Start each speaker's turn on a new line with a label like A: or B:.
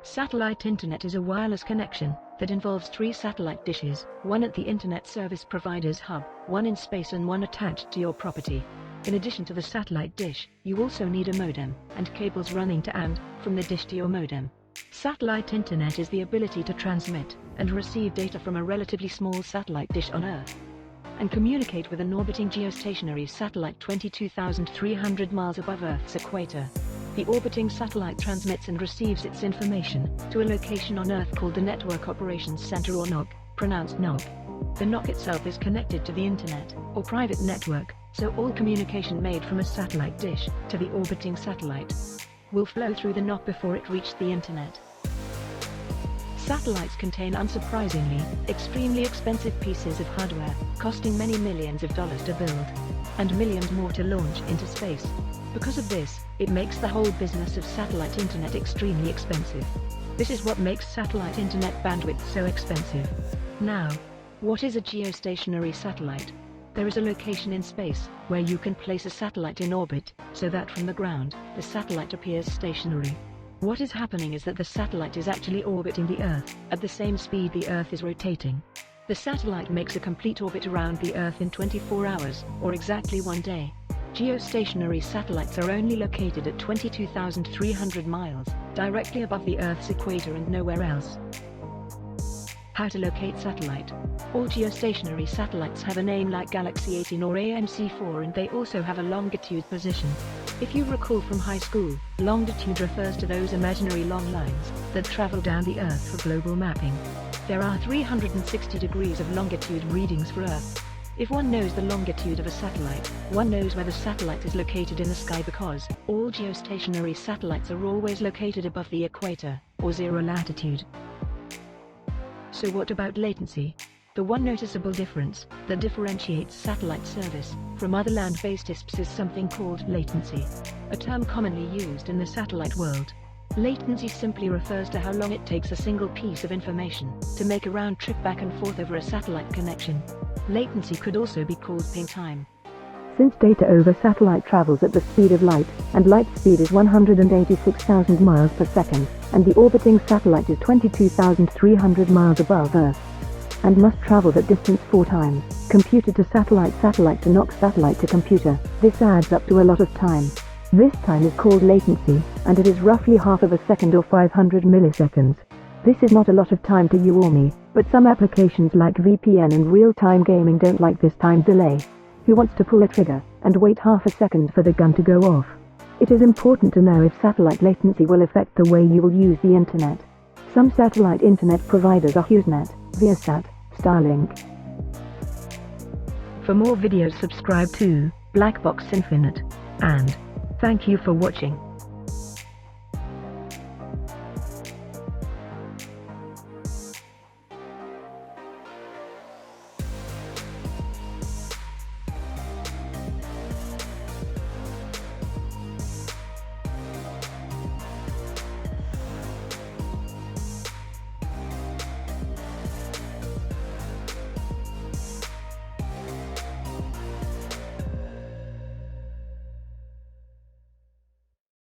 A: Satellite internet is a wireless connection that involves 3 satellite dishes, one at the internet service provider's hub, one in space and one attached to your property. In addition to the satellite dish, you also need a modem and cables running to and from the dish to your modem. Satellite internet is the ability to transmit and receive data from a relatively small satellite dish on Earth and communicate with an orbiting geostationary satellite 22,300 miles above Earth's equator. The orbiting satellite transmits and receives its information to a location on Earth called the Network Operations Center, or NOC, pronounced NOC. The NOC itself is connected to the internet or private network, so all communication made from a satellite dish to the orbiting satellite will flow through the NOC before it reaches the internet. Satellites contain, unsurprisingly, extremely expensive pieces of hardware, costing many millions of dollars to build and millions more to launch into space. Because of this, it makes the whole business of satellite internet extremely expensive. This is what makes satellite internet bandwidth so expensive. Now, what is a geostationary satellite? There is a location in space where you can place a satellite in orbit, so that from the ground, the satellite appears stationary. What is happening is that the satellite is actually orbiting the Earth at the same speed the Earth is rotating. The satellite makes a complete orbit around the Earth in 24 hours, or exactly 1 day. Geostationary satellites are only located at 22,300 miles, directly above the Earth's equator and nowhere else. How to locate satellite? All geostationary satellites have a name like Galaxy 18 or AMC4, and they also have a longitude position. If you recall from high school, longitude refers to those imaginary long lines that travel down the Earth for global mapping. There are 360 degrees of longitude readings for Earth. If one knows the longitude of a satellite, one knows where the satellite is located in the sky, because all geostationary satellites are always located above the equator, or zero latitude. So what about latency? The one noticeable difference that differentiates satellite service from other land-based ISPs is something called latency, a term commonly used in the satellite world. Latency simply refers to how long it takes a single piece of information to make a round trip back and forth over a satellite connection. Latency could also be called ping time.
B: Since data over satellite travels at the speed of light, and light speed is 186,000 miles per second, and the orbiting satellite is 22,300 miles above Earth, and must travel that distance 4 times, computer to satellite, satellite to NOC, satellite to computer, this adds up to a lot of time. This time is called latency, and it is roughly half of a second or 500 milliseconds. This is not a lot of time to you or me, but some applications like VPN and real-time gaming don't like this time delay. Who wants to pull a trigger and wait half a second for the gun to go off? It is important to know if satellite latency will affect the way you will use the internet. Some satellite internet providers are HughesNet, Viasat, Starlink.
A: For more videos, subscribe to Black Box Infinite, and thank you for watching.